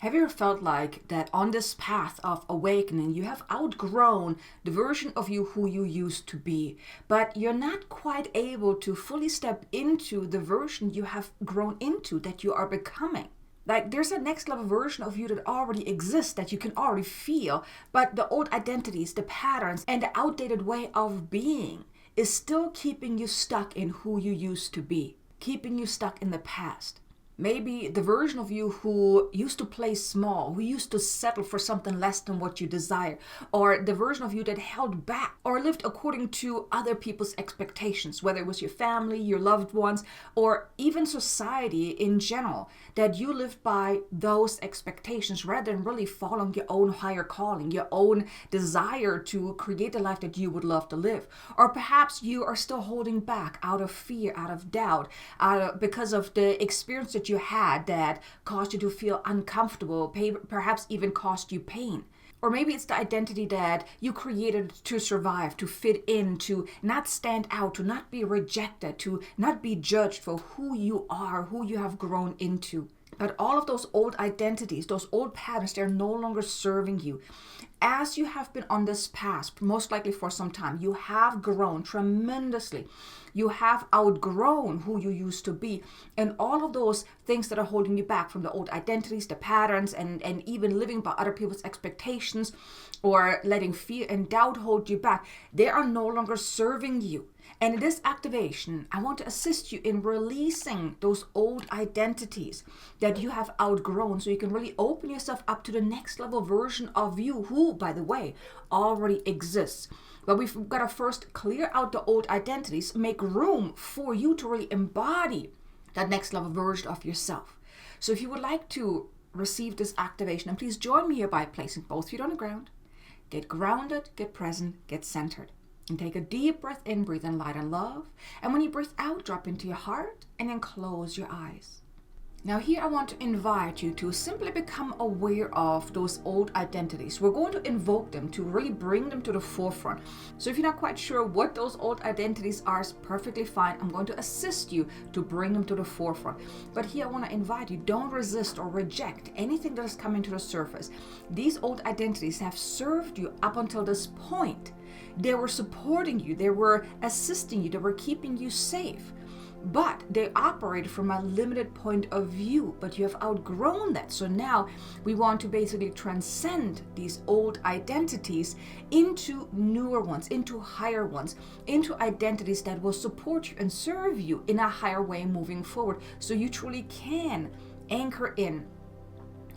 Have you ever felt like that on this path of awakening, you have outgrown the version of you who you used to be, but you're not quite able to fully step into the version you have grown into, that you are becoming? Like there's a next level version of you that already exists, that you can already feel, but the old identities, the patterns, and the outdated way of being is still keeping you stuck in who you used to be, keeping you stuck in the past. Maybe the version of you who used to play small, who used to settle for something less than what you desire, or the version of you that held back or lived according to other people's expectations, whether it was your family, your loved ones, or even society in general, that you lived by those expectations rather than really following your own higher calling, your own desire to create the life that you would love to live. Or perhaps you are still holding back out of fear, out of doubt, because of the experience that you had that caused you to feel uncomfortable, perhaps even caused you pain. Or maybe it's the identity that you created to survive, to fit in, to not stand out, to not be rejected, to not be judged for who you are, who you have grown into. But all of those old identities, those old patterns, they're no longer serving you. As you have been on this path, most likely for some time, you have grown tremendously. You have outgrown who you used to be. And all of those things that are holding you back, from the old identities, the patterns, and even living by other people's expectations, or letting fear and doubt hold you back, they are no longer serving you. And in this activation, I want to assist you in releasing those old identities that you have outgrown, so you can really open yourself up to the next level version of you, who, by the way, already exists. But we've got to first clear out the old identities, make room for you to really embody that next level version of yourself. So if you would like to receive this activation, and please join me here by placing both feet on the ground. Get grounded, get present, get centered. And take a deep breath in, breathe in light and love. And when you breathe out, drop into your heart and then close your eyes. Now here I want to invite you to simply become aware of those old identities. We're going to invoke them to really bring them to the forefront. So if you're not quite sure what those old identities are, it's perfectly fine. I'm going to assist you to bring them to the forefront. But here I want to invite you, don't resist or reject anything that is coming to the surface. These old identities have served you up until this point. They were supporting you, they were assisting you, they were keeping you safe. But they operate from a limited point of view, but you have outgrown that. So now we want to basically transcend these old identities into newer ones, into higher ones, into identities that will support you and serve you in a higher way moving forward. So you truly can anchor in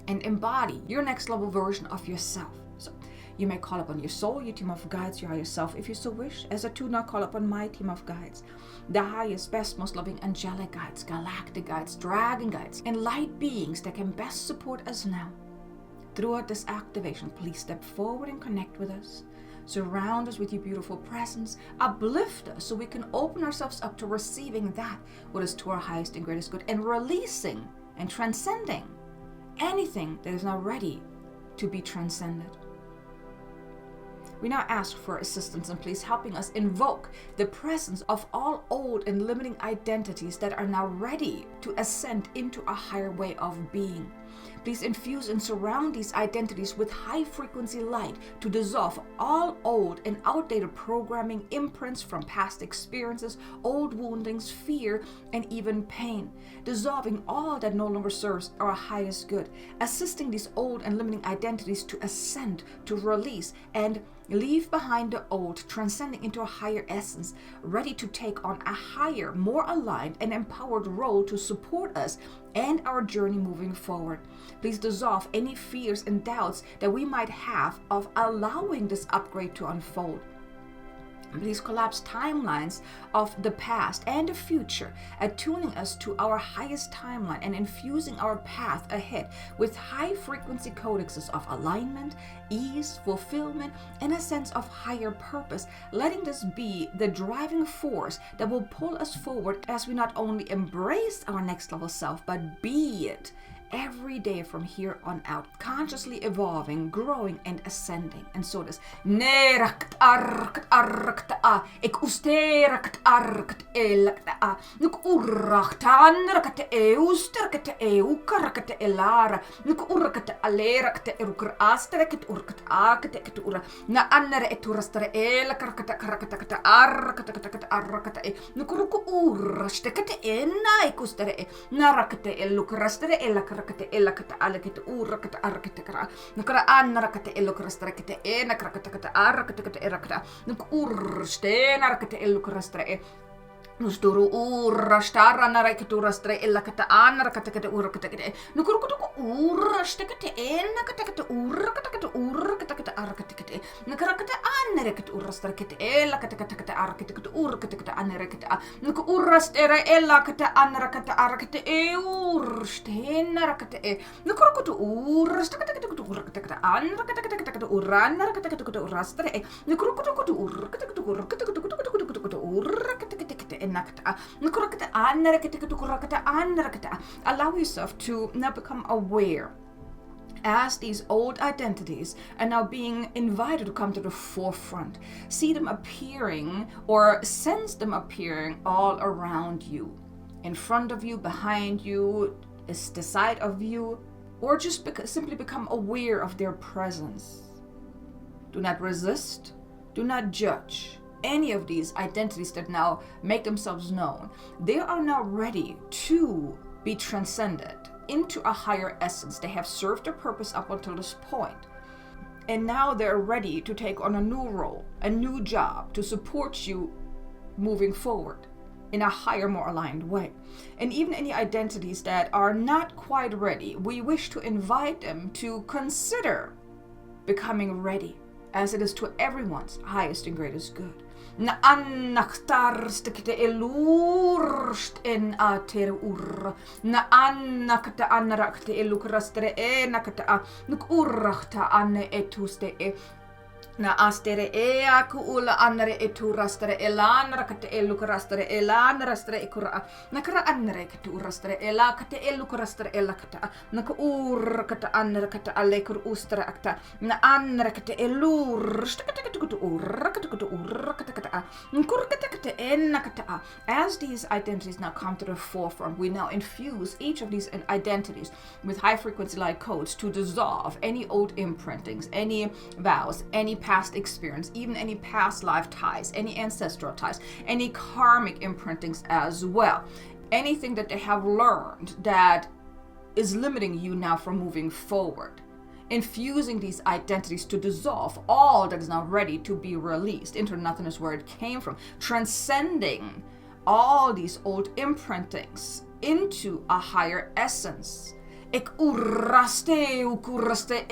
and embody your next level version of yourself. So you may call upon your soul, your team of guides, your higher self, if you so wish. As I do not call upon my team of guides, the highest, best, most loving angelic guides, galactic guides, dragon guides, and light beings that can best support us now. Throughout this activation, please step forward and connect with us. Surround us with your beautiful presence. Uplift us so we can open ourselves up to receiving that what is to our highest and greatest good, and releasing and transcending anything that is not ready to be transcended. We now ask for assistance, and please helping us invoke the presence of all old and limiting identities that are now ready to ascend into a higher way of being. Please infuse and surround these identities with high frequency light to dissolve all old and outdated programming, imprints from past experiences, old woundings, fear, and even pain. Dissolving all that no longer serves our highest good. Assisting these old and limiting identities to ascend, to release, and leave behind the old, transcending into a higher essence, ready to take on a higher, more aligned and empowered role to support us and our journey moving forward. Please dissolve any fears and doubts that we might have of allowing this upgrade to unfold. Please collapse timelines of the past and the future, attuning us to our highest timeline and infusing our path ahead with high frequency codexes of alignment, ease, fulfillment, and a sense of higher purpose, letting this be the driving force that will pull us forward as we not only embrace our next level self, but be it every day from here on out, consciously evolving, growing, and ascending. And so this nerakt arkt arkta ik usterakt arkt elakta nuk urachtan rakte eusterkte eukarkte elara nuk urkte alerkte erukrastrekte urkt akte ura na andere eturastre elakarkte karakte arkte arkte nuk urku urastekte enna ikustere narakte elukrastre elakrakte elakte alakte urakte arkte kara nakara anrakte elukrastre ena krakte arkte erakta nuk urste narakte elukrastre Nusturu urrastara narakturastre illakata anrakata urkata nukurukutu urrastekate enakata urkata urkata arkata nakarakata anrakata urrastrakate illakata arkata urkata anrakata nuk urrastera illakata anrakata arkata urstenakata nukurukutu urrastakata urkata anrakata urranrakata urrastre nukurukutu allow yourself to now become aware as these old identities are now being invited to come to the forefront. See them appearing or sense them appearing all around you, in front of you, behind you, is the side of you, or just simply become aware of their presence. Do not resist, do not judge any of these identities that now make themselves known. They are now ready to be transcended into a higher essence. They have served their purpose up until this point. And now they're ready to take on a new role, a new job to support you moving forward in a higher, more aligned way. And even any identities that are not quite ready, we wish to invite them to consider becoming ready, as it is to everyone's highest and greatest good. Na annaktarstekte elurst en ater ur na annakta anrakte elukrastere enakta nuk urrachta anne etuste na astere akuula anre eturastere elanrakte elukrastere elanrastere ekura nakra anrekte urastere elakte elukrastere elakta nak urkata anrakta alekur ustra akta na anrakte elurst as these identities now come to the forefront, we now infuse each of these identities with high frequency light codes to dissolve any old imprintings, any vows, any past experience, even any past life ties, any ancestral ties, any karmic imprintings as well. Anything that they have learned that is limiting you now from moving forward. Infusing these identities to dissolve all that is now ready to be released into nothingness where it came from, transcending all these old imprintings into a higher essence. Ik urraste ukuraste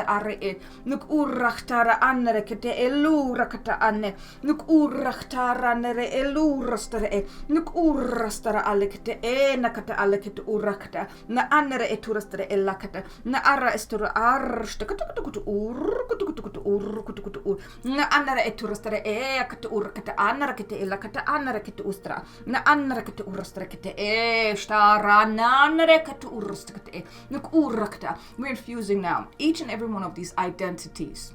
are nuk urrachtara anre kete elurakata anne nuk urrachtara nere elurastare nuk urrastara alekete nakata alekete urakata na anre eturastare elakata na ara estura arste kutukutu ur na anre eturastare akata urakata anre kete elakata anre kete ustra na anre kete urrastare kete stara nanre kete ur we're infusing now each and every one of these identities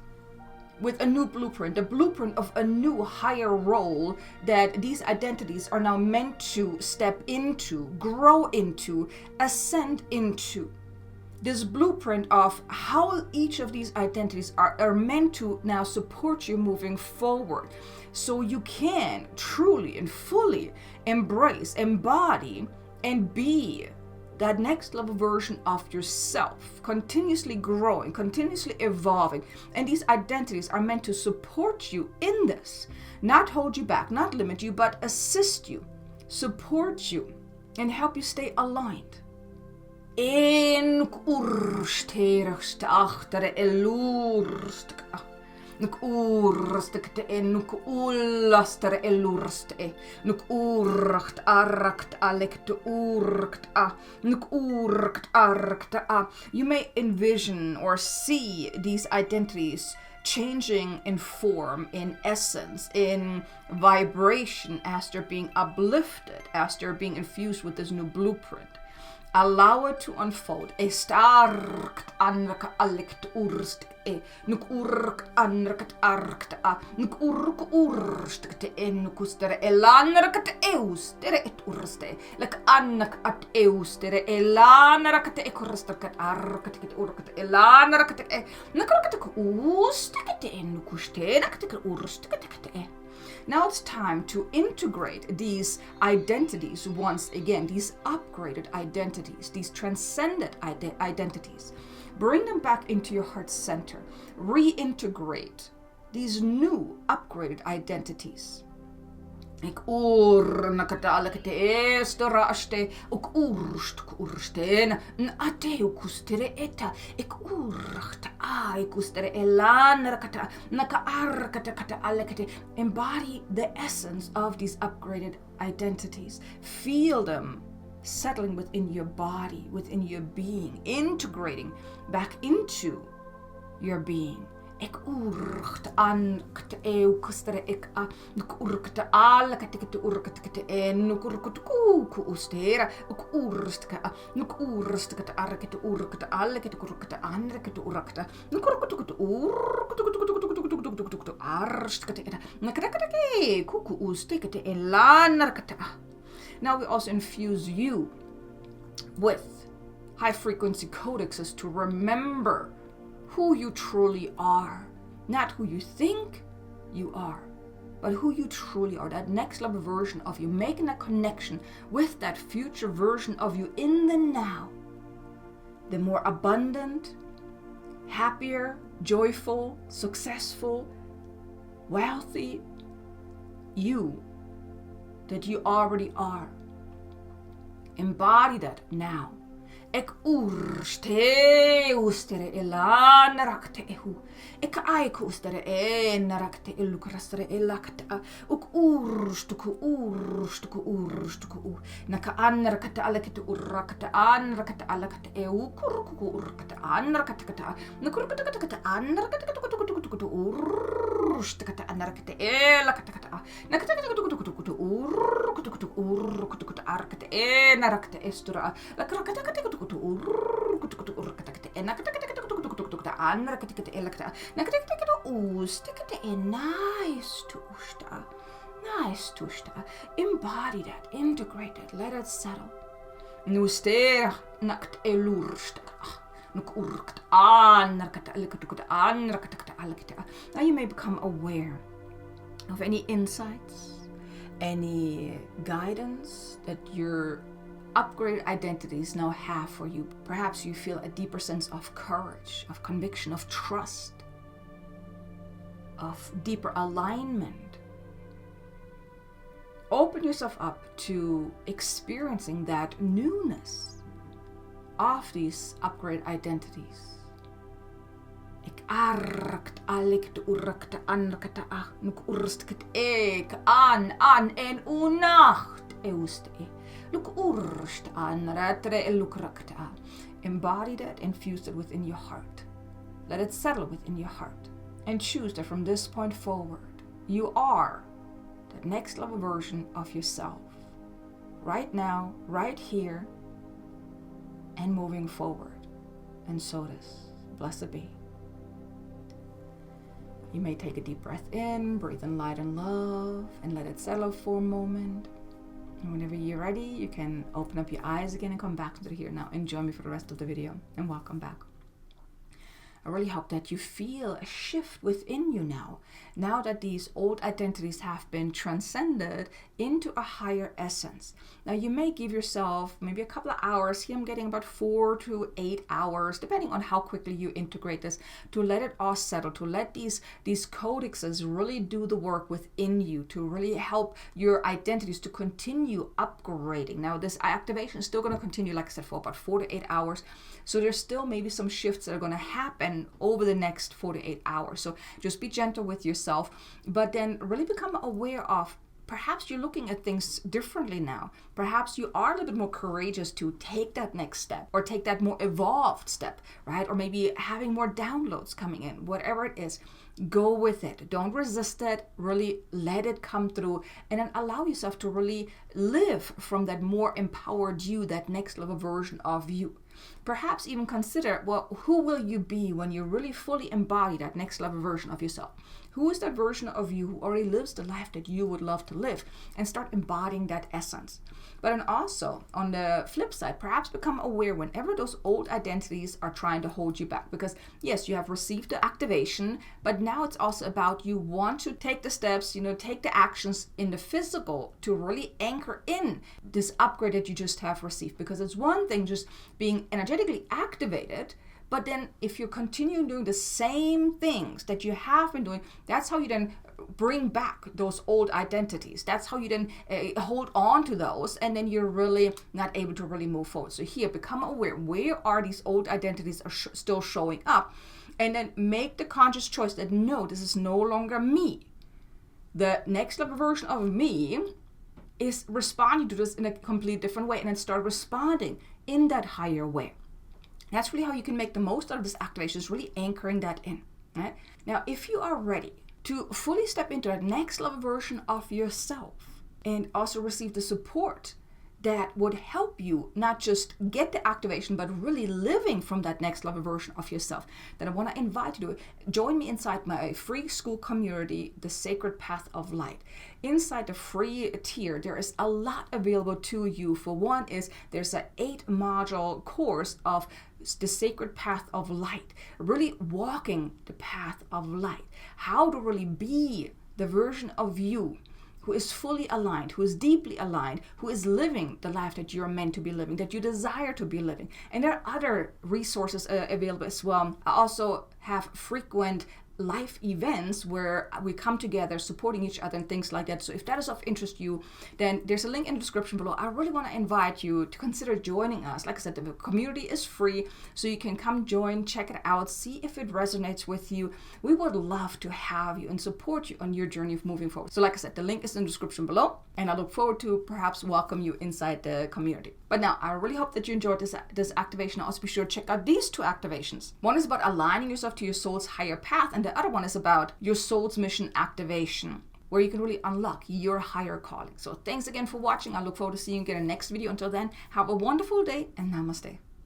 with a new blueprint, the blueprint of a new higher role that these identities are now meant to step into, grow into, ascend into. This blueprint of how each of these identities are meant to now support you moving forward, so you can truly and fully embrace, embody, and be that next level version of yourself, continuously growing, continuously evolving. And these identities are meant to support you in this, not hold you back, not limit you, but assist you, support you, and help you stay aligned. Nuk urrastekte nuk ullaster elurste nuk urracht arrakt alekt urkt nuk urkt arkt You may envision or see these identities changing in form, in essence, in vibration as they're being uplifted, as they're being infused with this new blueprint. Allow it to unfold. Starkt anraka alikt urst nuk urk anrakat arkt nuk urk urst enkustere elanrakat eustere et urste like annak at eustere elanrakat ekurstakat arkat urkat elanrakat nakrakat ustakat enkuste nakat urstakat. Now it's time to integrate these identities once again, these upgraded identities, these transcended identities. Bring them back into your heart center. Reintegrate these new upgraded identities. Ik nakataalakate estaraste uk urste ate ukustere eta ik urcht ikustere elanrakata nakaarkata alakate. Embody the essence of these upgraded identities. Feel them settling within your body, within your being, integrating back into your being. Ik urcht an kt kustere ik nuk urkt al kt urkt nuk urkt ku ustera uk urstka nuk urstka arket urkt al kt urkt andre kt urkt nuk urkt arstka nakrakake ku ustekte elanarkta. Now we also infuse you with high frequency codexes to remember who you truly are, not who you think you are, but who you truly are, that next level version of you, making a connection with that future version of you in the now. The more abundant, happier, joyful, successful, wealthy you that you already are. Embody that now. Ek urste ustere elanrakte ehu. Ek aik ustere narakte elukrastere elakta. Uk urstuku naka anrakata alakata urakata anrakata alakata eu kurku urakata anrakata nakurkata anrakata urstakata anrakata elakata nakata arkata narakata estura lakrakata nice tushta. Embody that, integrate it, let it settle. Nuster nakt elursta. Now you may become aware of any insights, any guidance that your upgraded identities now have for you. Perhaps you feel a deeper sense of courage, of conviction, of trust, of deeper alignment. Open yourself up to experiencing that newness of these upgraded identities. Ik arkt alikt urkt anrkta nuk urstkt ek an en unacht euste. Look urst an ratre elukrakta. Embody that, infuse it within your heart. Let it settle within your heart. And choose that from this point forward, you are that next level version of yourself. Right now, right here, and moving forward. And so it is. Blessed be. You may take a deep breath in, breathe in light and love, and let it settle for a moment. And whenever you're ready, you can open up your eyes again and come back to the here now. And join me for the rest of the video. And welcome back. I really hope that you feel a shift within you now that these old identities have been transcended into a higher essence. Now you may give yourself maybe a couple of hours. Here I'm getting about 4 to 8 hours, depending on how quickly you integrate this, to let it all settle, to let these codexes really do the work within you, to really help your identities to continue upgrading. Now this activation is still going to continue, like I said, for about 4 to 8 hours. So there's still maybe some shifts that are going to happen over the next 4 to 8 hours. So just be gentle with yourself, but then really become aware of perhaps you're looking at things differently now. Perhaps you are a little bit more courageous to take that next step or take that more evolved step, right? Or maybe having more downloads coming in, whatever it is. Go with it. Don't resist it. Really let it come through, and then allow yourself to really live from that more empowered you, that next level version of you. Perhaps even consider, well, who will you be when you really fully embody that next level version of yourself? Who is that version of you who already lives the life that you would love to live? And start embodying that essence. But then also, on the flip side, perhaps become aware whenever those old identities are trying to hold you back. Because yes, you have received the activation, but now it's also about you want to take the steps, take the actions in the physical to really anchor in this upgrade that you just have received. Because it's one thing just being energetically activated, but then if you continue doing the same things that you have been doing, that's how you then bring back those old identities. That's how you then hold on to those, and then you're really not able to really move forward. So here, become aware, where are these old identities are still showing up? And then make the conscious choice that no, this is no longer me. The next level version of me is responding to this in a completely different way, and then start responding in that higher way. That's really how you can make the most out of this activation, is really anchoring that in. Right? Now, if you are ready to fully step into that next level version of yourself and also receive the support that would help you not just get the activation, but really living from that next level version of yourself, then I want to invite you to join me inside my free school community, The Sacred Path of Light. Inside the free tier, there is a lot available to you. For one is there's an 8-module course of the sacred path of light, really walking the path of light, how to really be the version of you who is fully aligned, who is deeply aligned, who is living the life that you're meant to be living, that you desire to be living. And there are other resources available as well. I also have frequent life events where we come together supporting each other and things like that. So if that is of interest to you, then there's a link in the description below. I really want to invite you to consider joining us. Like I said, the community is free, so you can come join, check it out, see if it resonates with you. We would love to have you and support you on your journey of moving forward. So like I said, the link is in the description below, and I look forward to perhaps welcome you inside the community. But now, I really hope that you enjoyed this activation. Also be sure to check out these 2 activations. One is about aligning yourself to your soul's higher path, and the other one is about your soul's mission activation, where you can really unlock your higher calling. So thanks again for watching. I look forward to seeing you again in the next video. Until then, have a wonderful day and namaste.